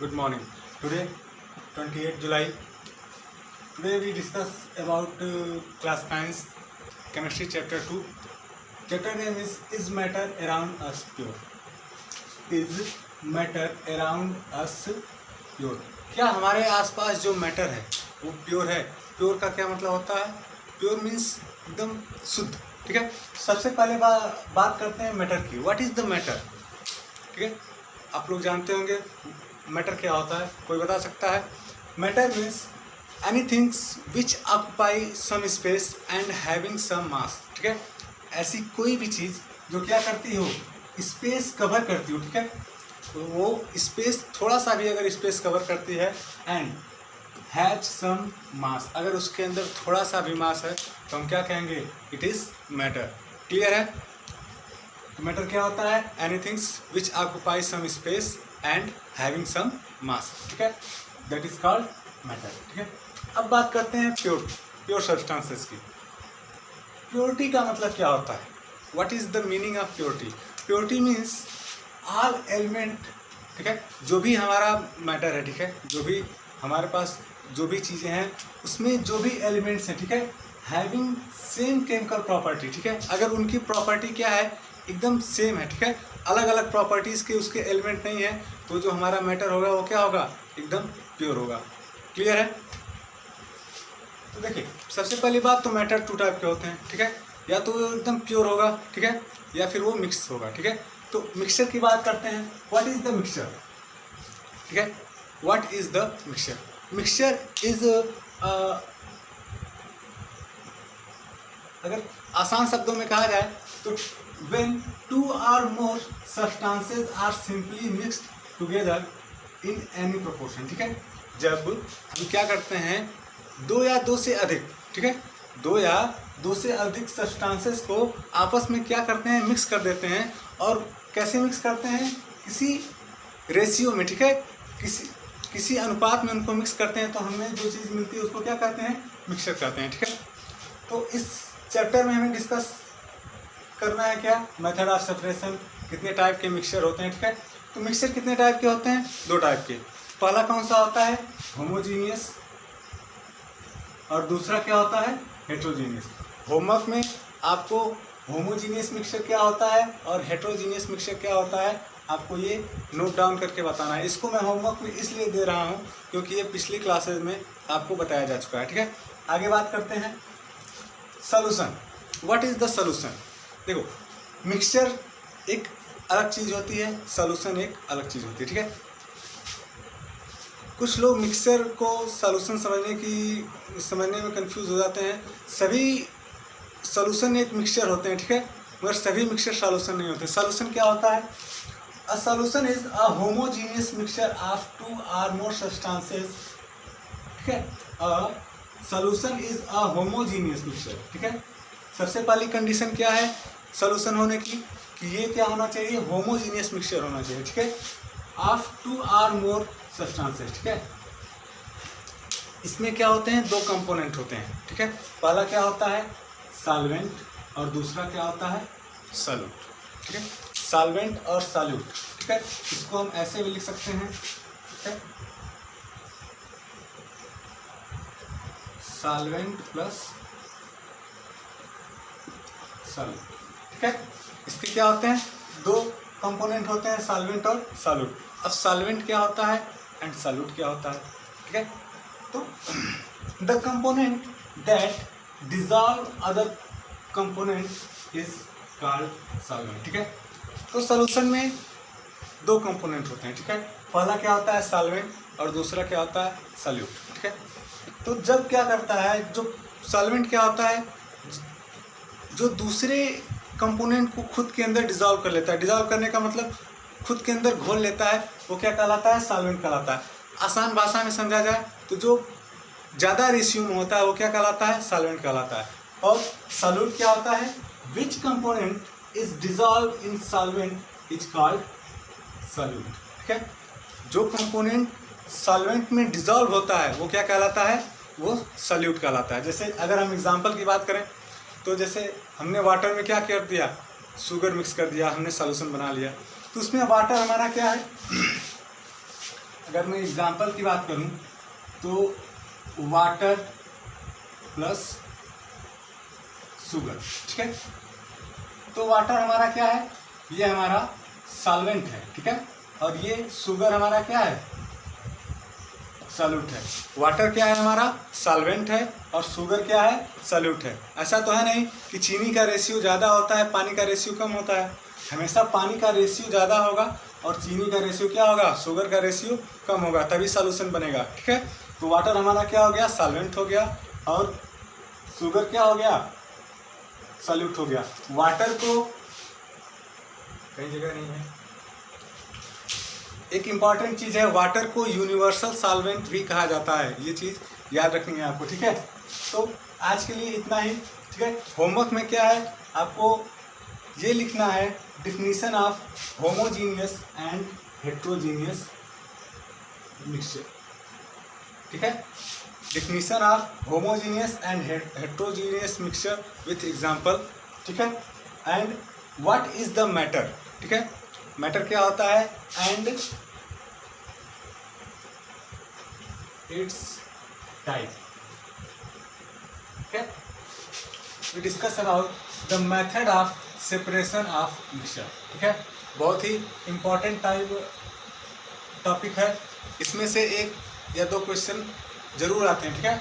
Good morning. Today, 28 July. Today we discuss about class science chemistry chapter 2. Chapter name is matter around us pure. Is matter around us pure? क्या हमारे आसपास जो matter है वो pure है? Pure का क्या मतलब होता है? प्योर मीन्स एकदम शुद्ध. ठीक है. सबसे पहले बात करते हैं मैटर की. What is the matter? ठीक है. आप लोग जानते होंगे मैटर क्या होता है. कोई बता सकता है? Matter means anythings which occupy some space and having some mass. ठीक है. ऐसी कोई भी चीज़ जो क्या करती हो, स्पेस कवर करती हो. ठीक है. तो वो स्पेस थोड़ा सा भी अगर स्पेस कवर करती है एंड हैव सम मास, अगर उसके अंदर थोड़ा सा भी मास है तो हम क्या कहेंगे? It is matter. क्लियर है? तो मैटर क्या होता है? Anythings which occupy some space and having some mass. ठीक है. That is called matter. ठीक है. अब बात करते हैं प्योर सब्सटेंसेस की. प्योरिटी का मतलब क्या होता है? What is the meaning of purity? Purity means all element. ठीक है. जो भी हमारा मैटर है, ठीक है, जो भी हमारे पास जो भी चीज़ें हैं उसमें जो भी एलिमेंट्स हैं, ठीक है, हैविंग सेम केमिकल प्रॉपर्टी. ठीक है. अगर उनकी प्रॉपर्टी क्या है? एकदम सेम है. ठीक है. अलग अलग प्रॉपर्टीज़ के उसके एलिमेंट नहीं है तो जो हमारा मैटर होगा वो क्या होगा? एकदम प्योर होगा. क्लियर है? तो देखिए, सबसे पहली बात तो मैटर टू टाइप के होते हैं. ठीक है. या तो वो एकदम प्योर होगा, ठीक है, या फिर वो मिक्स होगा. ठीक है. तो मिक्सचर की बात करते हैं. What is the mixture? ठीक है. What is the mixture? Mixture is अगर आसान शब्दों में कहा जाए तो when two or more substances are simply mixed together in any proportion. ठीक है. जब हम क्या करते हैं, दो या दो से अधिक, ठीक है, दो या दो से अधिक सब्सटेंसेस को आपस में क्या करते हैं? मिक्स कर देते हैं. और कैसे मिक्स करते हैं? किसी रेशियो में. ठीक है. किसी अनुपात में उनको मिक्स करते हैं तो हमें जो चीज़ मिलती है उसको क्या कहते हैं? मिक्सचर कहते हैं. ठीक है. तो इस चैप्टर में हमें डिस्कस करना है क्या? Method of separation. कितने टाइप के मिक्सचर होते हैं. ठीक है. तो मिक्सचर कितने टाइप के होते हैं? दो टाइप के. पहला कौन सा होता है? होमोजीनियस. और दूसरा क्या होता है? हेट्रोजीनियस. होमवर्क में आपको होमोजीनियस मिक्सचर क्या होता है और हेट्रोजीनियस मिक्सचर क्या होता है आपको ये नोट डाउन करके बताना है. इसको मैं होमवर्क में इसलिए दे रहा हूँ क्योंकि ये पिछली क्लासेज में आपको बताया जा चुका है. ठीक है. आगे बात करते हैं solution. What is the solution? देखो, मिक्सचर एक अलग चीज़ होती है, सॉल्यूशन एक अलग चीज़ होती है. ठीक है. कुछ लोग मिक्सचर को सॉल्यूशन समझने में कंफ्यूज हो जाते हैं. सभी सॉल्यूशन एक मिक्सचर होते हैं. ठीक है. मगर सभी मिक्सचर सॉल्यूशन नहीं होते. सॉल्यूशन क्या होता है? A solution is a homogeneous mixture of two or more substances. ठीक है. A solution is a homogeneous mixture. ठीक है. सबसे पहली कंडीशन क्या है सॉल्यूशन होने की? कि ये क्या होना चाहिए? होमोजीनियस मिक्सचर होना चाहिए. ठीक है. Of two or more substances. ठीक है. इसमें क्या होते हैं? दो कंपोनेंट होते हैं. ठीक है. पहला क्या होता है? सॉल्वेंट और दूसरा क्या होता है? सॉल्यूट. ठीक है. सॉल्वेंट और सॉल्यूट. ठीक है. इसको हम ऐसे भी लिख सकते हैं. ठीक है. Solvent plus solute. ठीक है. इसके क्या होते हैं? दो कंपोनेंट होते हैं, सॉल्वेंट और सॉल्यूट. अब सॉल्वेंट क्या होता है एंड सॉल्यूट क्या होता है? ठीक है. तो the component that dissolve other component is called solvent. ठीक है. तो सॉल्यूशन में दो कंपोनेंट होते हैं. ठीक है. पहला क्या होता है? सॉल्वेंट और दूसरा क्या होता है? सॉल्यूट. ठीक है. तो जब क्या करता है, जो सॉल्वेंट क्या होता है? जो दूसरे कंपोनेंट को खुद के अंदर डिजॉल्व कर लेता है. डिजॉल्व करने का मतलब खुद के अंदर घोल लेता है, वो क्या कहलाता है? सॉल्वेंट कहलाता है. आसान भाषा में समझा जाए तो जो ज़्यादा रेशियो में होता है वो क्या कहलाता है? सॉल्वेंट कहलाता है. और सॉल्यूट क्या होता है? विच component is dissolve in solvent is called solute. ठीक है. जो कंपोनेंट सॉल्वेंट में डिजॉल्व होता है वो क्या कहलाता है? वो सॉल्यूट कहलाता है. जैसे अगर हम एग्जाम्पल की बात करें तो जैसे हमने वाटर में क्या कर दिया? शुगर मिक्स कर दिया, हमने सॉल्यूशन बना लिया. तो उसमें वाटर हमारा क्या है? अगर मैं एग्जांपल की बात करूं तो वाटर प्लस शुगर, ठीक है। तो वाटर हमारा क्या है, ये हमारा सॉल्वेंट है, ठीक है, और ये शुगर हमारा क्या है, सॉल्यूट है। वाटर क्या है हमारा, सॉल्वेंट है, और शुगर क्या है, सॉल्यूट है। ऐसा तो है नहीं कि चीनी का रेशियो ज़्यादा होता है, पानी का रेशियो कम होता है। हमेशा पानी का रेशियो ज़्यादा होगा और चीनी का रेशियो क्या होगा, शुगर का रेशियो कम होगा, तभी सॉल्यूशन बनेगा, ठीक है। तो वाटर हमारा क्या हो गया, सॉल्वेंट हो गया, और शुगर क्या हो गया, सॉल्यूट हो गया। वाटर को कई जगह नहीं है, एक इम्पॉर्टेंट चीज़ है, वाटर को यूनिवर्सल सॉल्वेंट भी कहा जाता है, ये चीज़ याद रखनी है आपको, ठीक है। तो आज के लिए इतना ही, ठीक है। होमवर्क में क्या है, आपको ये लिखना है definition of homogeneous and heterogeneous mixture, ठीक है। Definition of homogeneous and heterogeneous mixture with example, ठीक है। And what is the matter, ठीक है, मैटर क्या होता है, एंड इट्स टाइप, ठीक है। We discuss about the method of separation of mixture, ठीक है। बहुत ही इंपॉर्टेंट टॉपिक है, इसमें से एक या दो क्वेश्चन जरूर आते हैं, ठीक है।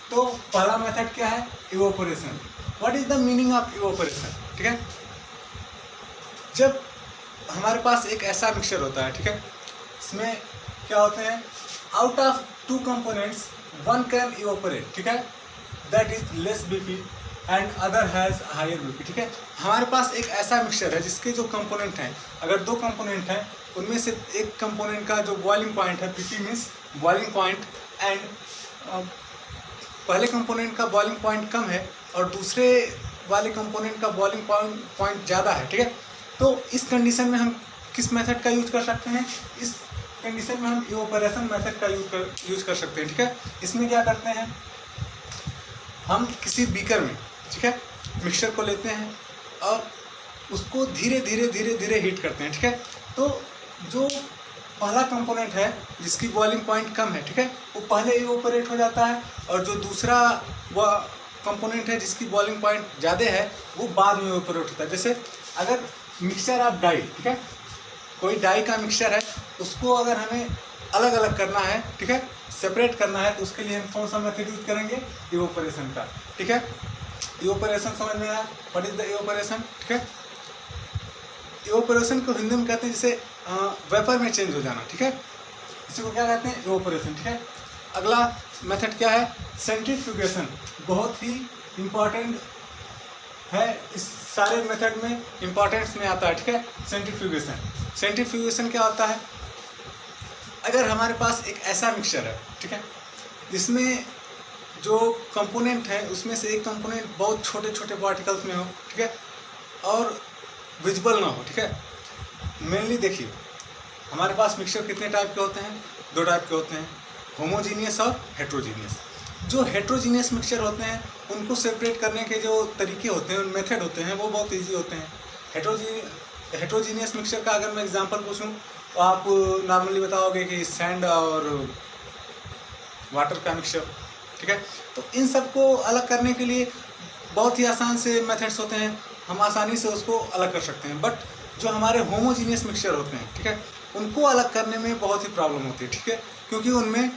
तो पहला मेथड क्या है, evaporation. What is the meaning of evaporation, ठीक है। जब हमारे पास एक ऐसा मिक्सचर होता है, ठीक है, इसमें क्या होते हैं, out of two components one can evaporate, ठीक है, that is less BP and other has higher BP, ठीक है। हमारे पास एक ऐसा मिक्सचर है जिसके जो कंपोनेंट हैं, अगर दो कंपोनेंट हैं उनमें से एक कंपोनेंट का जो बॉइलिंग पॉइंट है, BP means boiling point, and पहले कंपोनेंट का बॉइलिंग पॉइंट कम है और दूसरे वाले कंपोनेंट का बॉइलिंग पॉइंट ज़्यादा है, ठीक है। तो इस कंडीशन में हम किस मेथड का यूज कर सकते हैं, इस कंडीशन में हम इवोपोरेशन मेथड का यूज कर सकते हैं, ठीक है। इसमें क्या करते हैं, हम किसी बीकर में, ठीक है, मिक्सचर को लेते हैं और उसको धीरे धीरे धीरे धीरे हीट करते हैं, ठीक है। तो जो पहला कंपोनेंट है जिसकी बॉइलिंग पॉइंट कम है, ठीक है, वो पहले इवोपोरेट हो जाता है, और जो दूसरा वो कंपोनेंट है जिसकी बॉइलिंग पॉइंट ज़्यादा है वो बाद में इवोपोरेट होता है। जैसे अगर मिक्सचर ऑफ डाई, ठीक है, कोई डाई का मिक्सचर है, उसको अगर हमें अलग अलग करना है, ठीक है, सेपरेट करना है, तो उसके लिए हम कौन सा मेथड यूज करेंगे, इवोपोरेशन का, ठीक है। इवोपोरेशन समझ में आया, व्हाट इज द इवोपोरेशन, ठीक है। इवोपोरेशन को हिंदी में कहते हैं जैसे वेपर में चेंज हो जाना, ठीक है, इसी को क्या कहते हैं, इवोपोरेशन, ठीक है। अगला मेथड क्या है, सेंट्रीफ्यूगेशन, बहुत ही इम्पॉर्टेंट है, इस सारे मेथड में इम्पॉर्टेंस में आता है, ठीक है। सेंट्रीफ्यूगेशन, सेंट्रीफ्यूगेशन क्या होता है, अगर हमारे पास एक ऐसा मिक्सचर है, ठीक है, जिसमें जो कंपोनेंट है उसमें से एक कंपोनेंट बहुत छोटे छोटे पार्टिकल्स में हो, ठीक है, और विजिबल ना हो, ठीक है। मेनली देखिए, हमारे पास मिक्सचर कितने टाइप के होते हैं, दो टाइप के होते हैं, होमोजीनियस और हेट्रोजीनियस। जो हेट्रोजीनियस मिक्सचर होते हैं उनको सेपरेट करने के जो तरीके होते हैं, मेथड होते हैं, वो बहुत इजी होते हैं। हेट्रोजीनियस मिक्सचर का अगर मैं एग्जांपल पूछूं तो आप नॉर्मली बताओगे कि सैंड और वाटर का मिक्सचर, ठीक है। तो इन सबको अलग करने के लिए बहुत ही आसान से मेथड्स होते हैं, हम आसानी से उसको अलग कर सकते हैं। बट जो हमारे होमोजीनियस मिक्सचर होते हैं, ठीक है, उनको अलग करने में बहुत ही प्रॉब्लम होती है, ठीक है, क्योंकि उनमें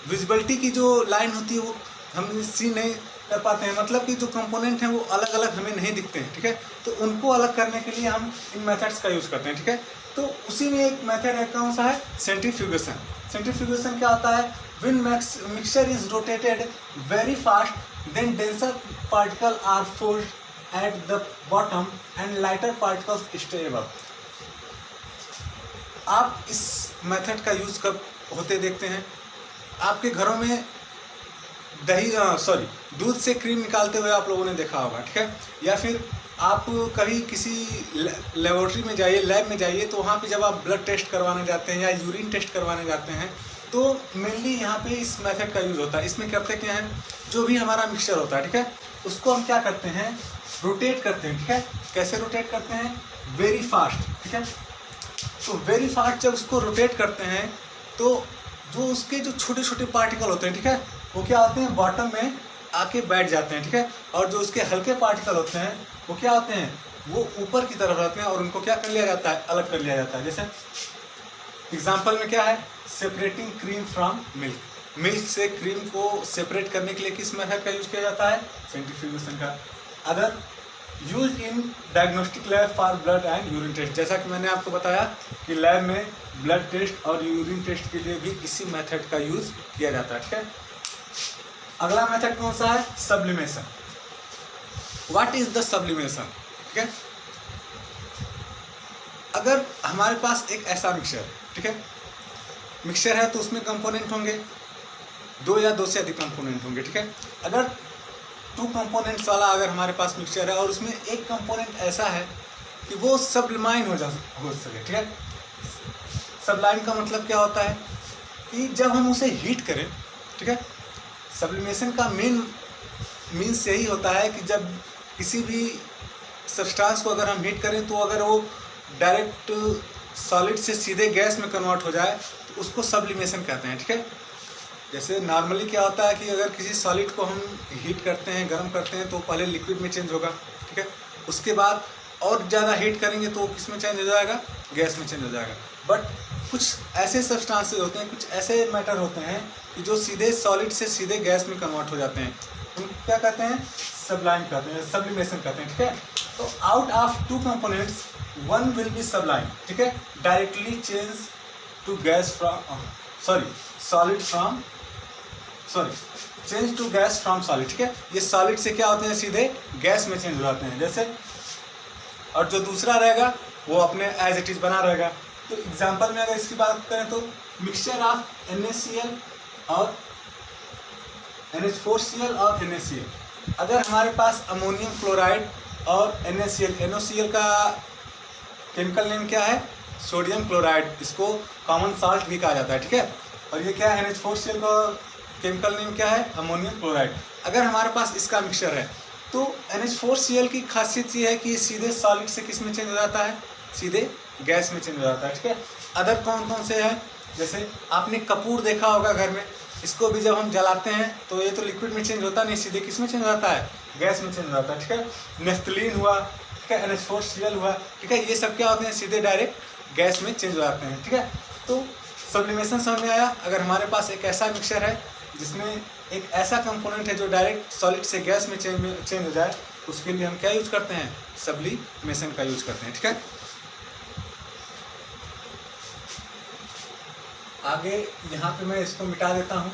विजिबिलिटी की जो लाइन होती है वो हम सी नहीं कर पाते हैं, मतलब कि जो कंपोनेंट हैं वो अलग अलग हमें नहीं दिखते हैं, ठीक है। तो उनको अलग करने के लिए हम इन मेथड्स का यूज़ करते हैं, ठीक है। तो उसी में एक मेथड है, कौन सा है, सेंट्रीफ्यूगेशन। सेंट्रीफ्यूगेशन क्या होता है, when mixture is rotated very fast then denser particle are fold at the bottom and lighter particles stay above. आप इस मेथड का यूज़ कब होते देखते हैं, आपके घरों में दूध से क्रीम निकालते हुए आप लोगों ने देखा होगा, ठीक है। या फिर आप कभी किसी लेबोरेटरी में जाइए, लैब में जाइए, तो वहाँ पे जब आप ब्लड टेस्ट करवाने जाते हैं या यूरिन टेस्ट करवाने जाते हैं, तो मेनली यहाँ पे इस मेथड का यूज़ होता है। इसमें करते क्या है, जो भी हमारा मिक्सचर होता है, ठीक है, उसको हम क्या करते हैं, रोटेट करते हैं, ठीक है। कैसे रोटेट करते हैं, वेरी फास्ट, ठीक है। तो वेरी फास्ट जब उसको रोटेट करते हैं तो जो उसके जो छोटे छोटे पार्टिकल होते हैं, ठीक है, वो क्या होते हैं, बॉटम में आके बैठ जाते हैं, ठीक है, और जो उसके हल्के पार्टिकल होते हैं वो क्या होते हैं, वो ऊपर की तरफ रहते हैं और उनको क्या कर लिया जाता है, अलग कर लिया जाता है। जैसे एग्जाम्पल में क्या है, separating cream from milk, milk से क्रीम को सेपरेट करने के लिए किस मेथड का यूज किया जाता है, सेंट्रीफ्यूगेशन का। Other use in diagnostic lab for blood and urine test, जैसा कि मैंने आपको बताया कि लैब में ब्लड टेस्ट और यूरिन टेस्ट के लिए भी इसी मेथड का यूज किया जाता है, ठीक है। अगला मेथड कौन सा है, sublimation. What is the sublimation, ठीक है। अगर हमारे पास एक ऐसा मिक्सचर है, ठीक है, मिक्सचर है तो उसमें कंपोनेंट होंगे, दो या दो से अधिक कंपोनेंट होंगे, ठीक है। अगर 2 कंपोनेंट्स वाला अगर हमारे पास मिक्सचर है और उसमें एक कंपोनेंट ऐसा है कि वो सब्लिमाइन हो सके, ठीक है। सब्लाइन का मतलब क्या होता है कि जब हम उसे हीट करें, ठीक है, सब्लिमेशन का मीन्स यही होता है कि जब किसी भी सब्सटेंस को अगर हम हीट करें तो अगर वो डायरेक्ट सॉलिड से सीधे गैस में कन्वर्ट हो जाए तो उसको सब्लिमेशन कहते हैं, ठीक है। जैसे नॉर्मली क्या होता है कि अगर किसी सॉलिड को हम हीट करते हैं, गर्म करते हैं तो पहले लिक्विड में चेंज होगा, ठीक है, उसके बाद और ज़्यादा हीट करेंगे तो किस में चेंज हो जाएगा, गैस में चेंज हो जाएगा। बट कुछ ऐसे सब्सटेंसेस होते हैं, कुछ ऐसे मैटर होते हैं कि जो सीधे सॉलिड से सीधे गैस में कन्वर्ट हो जाते हैं, उनको क्या कहते हैं, सब्लाइन कहते हैं, सब्लिमेशन कहते हैं, ठीक है। तो out of 2 components 1 will be sublime, ठीक है, directly change to gas from change to gas from solid, ठीक है। ये सॉलिड से क्या होते हैं, सीधे गैस में चेंज हो जाते हैं, जैसे, और जो दूसरा रहेगा वो अपने एज इट इज बना रहेगा। तो एग्जांपल में अगर इसकी बात करें तो मिक्सचर ऑफ NaCl और NH4Cl और NaCl, अगर हमारे पास अमोनियम क्लोराइड और NaCl का केमिकल नेम क्या है, सोडियम क्लोराइड, इसको कॉमन साल्ट भी कहा जाता है, ठीक है। और ये क्या है, NH4Cl का केमिकल नेम क्या है, अमोनियम क्लोराइड। अगर हमारे पास इसका मिक्सचर है तो NH4Cl की खासियत ये है कि ये सीधे सॉलिड से किस में चेंज हो जाता है, सीधे गैस में चेंज हो जाता है, ठीक है। अदर कौन कौन से हैं, जैसे आपने कपूर देखा होगा घर में, इसको भी जब हम जलाते हैं तो ये तो लिक्विड में चेंज होता नहीं, सीधे किस में चेंज हो जाता है, गैस में चेंज हो जाता है, ठीक है। नेफ्थलीन हुआ, ठीक है, NH4Cl हुआ, ठीक है, ये सब क्या होते हैं, सीधे डायरेक्ट गैस में चेंज हो जाते हैं, ठीक है। तो सब्लिमेशन समझ में आया। अगर हमारे पास एक ऐसा मिक्सचर है जिसमें एक ऐसा कंपोनेंट है जो डायरेक्ट सॉलिड से गैस में चेंज हो जाए, उसके लिए हम क्या यूज करते हैं, सब्लिमेशन का यूज करते हैं, ठीक है। आगे यहाँ पे मैं इसको मिटा देता हूँ।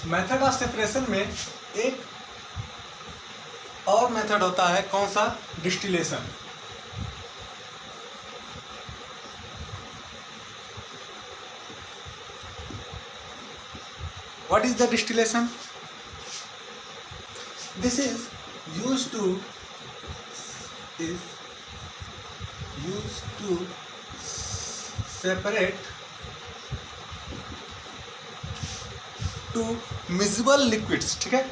मेथड ऑफ सेपरेशन में एक और मेथड होता है, कौन सा, distillation. What is the distillation? This is used to separate two miscible liquids, ठीक है।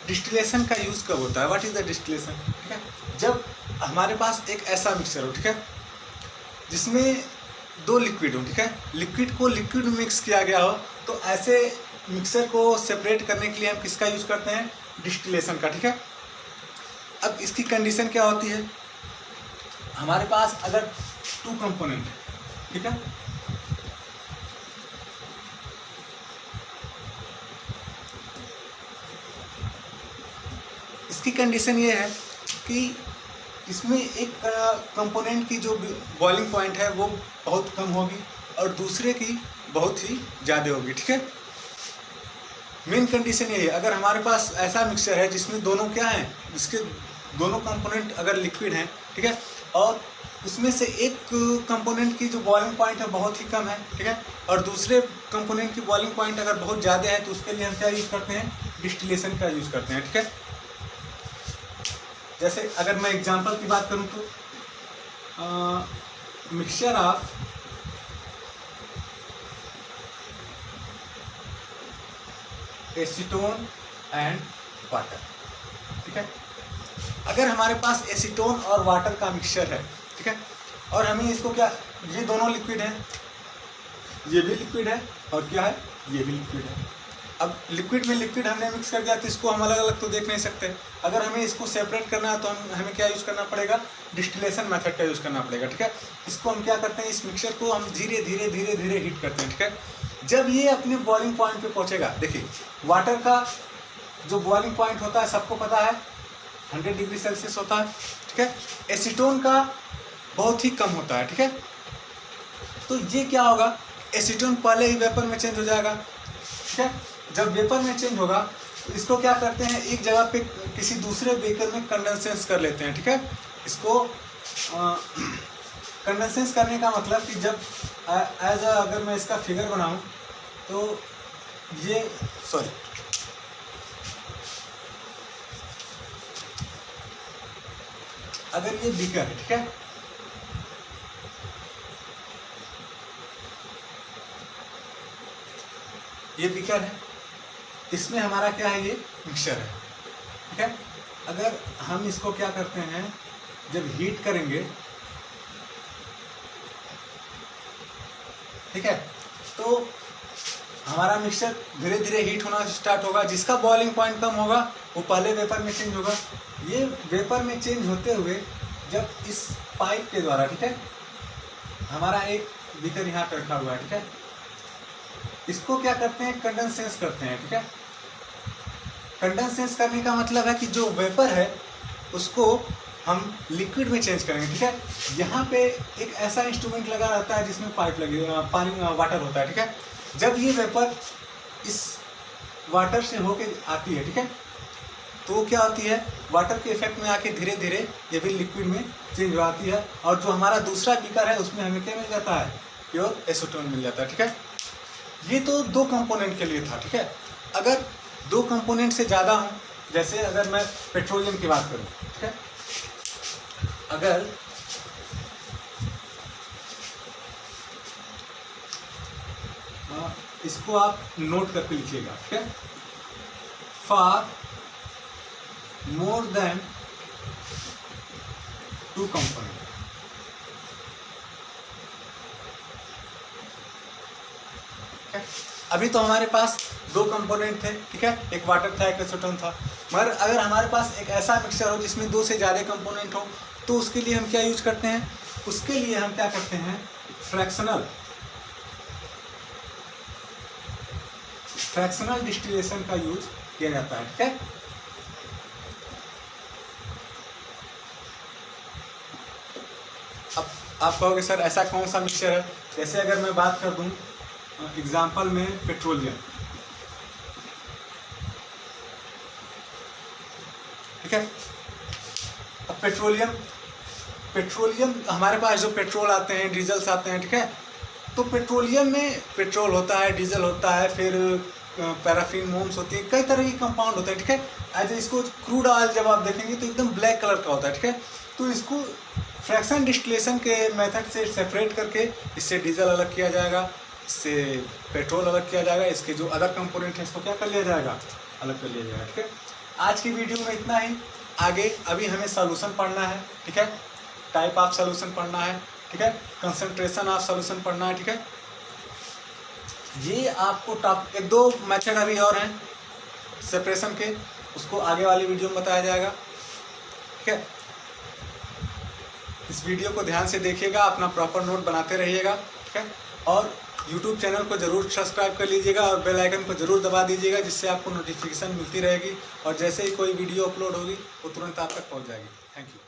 डिस्टिलेशन का यूज कब होता है, व्हाट इज द डिस्टिलेशन, ठीक है। जब हमारे पास एक ऐसा मिक्सचर हो, ठीक है, जिसमें 2 लिक्विड हो, ठीक है, लिक्विड को लिक्विड में मिक्स किया गया हो, तो ऐसे मिक्सचर को सेपरेट करने के लिए हम किसका यूज करते हैं, डिस्टिलेशन का, ठीक है। अब इसकी कंडीशन क्या होती है, हमारे पास अगर 2 कंपोनेंट है, ठीक है, इसकी कंडीशन ये है कि इसमें एक कंपोनेंट की जो बॉइलिंग पॉइंट है वो बहुत कम होगी और दूसरे की बहुत ही ज़्यादा होगी, ठीक है। मेन कंडीशन ये है, अगर हमारे पास ऐसा मिक्सचर है जिसमें दोनों क्या हैं, जिसके दोनों कंपोनेंट अगर लिक्विड हैं, ठीक है, और उसमें से एक कंपोनेंट की जो बॉइलिंग पॉइंट है बहुत ही कम है, ठीक है, और दूसरे कंपोनेंट की बॉइलिंग पॉइंट अगर बहुत ज़्यादा है, तो उसके लिए हम क्या यूज़ करते हैं, डिस्टिलेशन का यूज़ करते हैं, ठीक है। जैसे अगर मैं एग्जांपल की बात करूं तो mixture of acetone and water, ठीक है। अगर हमारे पास एसीटोन और वाटर का मिक्सचर है, ठीक है, और हमें इसको क्या, ये दोनों लिक्विड है, ये भी लिक्विड है, और क्या है, ये भी लिक्विड है। अब लिक्विड में लिक्विड हमने मिक्स कर दिया, तो इसको हम अलग अलग तो देख नहीं सकते। अगर हमें इसको सेपरेट करना है तो हमें क्या यूज़ करना पड़ेगा, डिस्टिलेशन मेथड का यूज़ करना पड़ेगा, ठीक है। इसको हम क्या करते हैं, इस मिक्सचर को हम धीरे धीरे धीरे धीरे हीट करते हैं, ठीक है। जब ये अपने बॉइलिंग पॉइंट पे पहुंचेगा, देखिए वाटर का जो बॉइलिंग पॉइंट होता है सबको पता है 100 डिग्री सेल्सियस होता है, ठीक है। एसीटोन का बहुत ही कम होता है, ठीक है। तो ये क्या होगा, एसीटोन पहले ही वेपर में चेंज हो जाएगा, ठीक है। जब वेपर में चेंज होगा तो इसको क्या करते हैं, एक जगह पे किसी दूसरे बेकर में कंडेंसेंस कर लेते हैं, ठीक है। इसको कंडेंसेंस करने का मतलब कि जब अगर मैं इसका फिगर बनाऊं तो ये अगर ये बीकर है, ठीक है, ये बीकर है, इसमें हमारा क्या है, ये मिक्सचर है, ठीक है। अगर हम इसको क्या करते हैं, जब हीट करेंगे, ठीक है, तो हमारा मिक्सचर धीरे धीरे हीट होना स्टार्ट होगा। जिसका बॉइलिंग पॉइंट कम होगा वो पहले वेपर में चेंज होगा। ये वेपर में चेंज होते हुए जब इस पाइप के द्वारा, ठीक है, हमारा एक बीकर यहाँ पे रखा हुआ है, ठीक है, इसको क्या करते हैं, कंडेंसेंस करते हैं, ठीक है। कंडेंसेंस करने का मतलब है कि जो वेपर है उसको हम लिक्विड में चेंज करेंगे, ठीक है। यहाँ पे एक ऐसा इंस्ट्रूमेंट लगा रहता है जिसमें पाइप लगी वाटर होता है, ठीक है। जब ये वेपर इस वाटर से होके आती है, ठीक है, तो क्या होती है, वाटर के इफेक्ट में आके धीरे धीरे ये भी लिक्विड में चेंज हो आती है, और जो हमारा दूसरा बीकर है उसमें हमें क्या मिल जाता है, प्योर एसीटोन मिल जाता है, ठीक है। ये तो दो कंपोनेंट के लिए था, ठीक है। अगर दो कंपोनेंट से ज़्यादा हो, जैसे अगर मैं पेट्रोलियम की बात करूँ, ठीक है, अगर इसको आप नोट करके लिखिएगा, ठीक है, फॉर मोर देन 2 कंपोनेंट, अभी तो हमारे पास 2 कंपोनेंट थे, ठीक है, एक वाटर था, एक एसीटोन था। मगर अगर हमारे पास एक ऐसा मिक्सचर हो जिसमें 2 से ज़्यादा कंपोनेंट हो, तो उसके लिए हम क्या यूज करते हैं, उसके लिए हम क्या करते हैं, फ्रैक्शनल डिस्टिलेशन का यूज किया जाता है, ठीक है। अब आप कहोगे सर ऐसा कौन सा मिक्सचर है, जैसे अगर मैं बात कर दूं एग्जाम्पल में पेट्रोलियम, ठीक है। अब पेट्रोलियम हमारे पास जो पेट्रोल आते हैं, डीजल्स आते हैं, ठीक है, तो पेट्रोलियम में पेट्रोल होता है, डीजल होता है, फिर पैराफिन, मोम्स होती है, कई तरह के कंपाउंड होते हैं, ठीक है। ऐसे इसको क्रूड ऑयल जब आप देखेंगे तो एकदम ब्लैक कलर का होता है, ठीक है। तो इसको फ्रैक्शन डिस्टिलेशन के मेथड से सेपरेट करके इससे डीजल अलग किया जाएगा, इससे पेट्रोल अलग किया जाएगा, इसके जो अदर कंपोनेंट है इसको क्या कर लिया जाएगा, अलग कर लिया जाएगा, ठीक है। आज की वीडियो में इतना ही। आगे अभी हमें सोल्यूशन पढ़ना है, ठीक है, टाइप ऑफ सोल्यूशन पढ़ना है, ठीक है, कंसंट्रेशन ऑफ सोल्यूशन पढ़ना है, ठीक है। ये आपको टॉपिक 1-2 मेथड अभी और हैं सेपरेशन के, उसको आगे वाली वीडियो में बताया जाएगा, ठीक है। इस वीडियो को ध्यान से देखिएगा, अपना प्रॉपर नोट बनाते रहिएगा, ठीक है। और YouTube चैनल को ज़रूर सब्सक्राइब कर लीजिएगा और बेल आइकन को ज़रूर दबा दीजिएगा, जिससे आपको नोटिफिकेशन मिलती रहेगी और जैसे ही कोई वीडियो अपलोड होगी वो तुरंत आप तक पहुंच जाएगी। Thank you.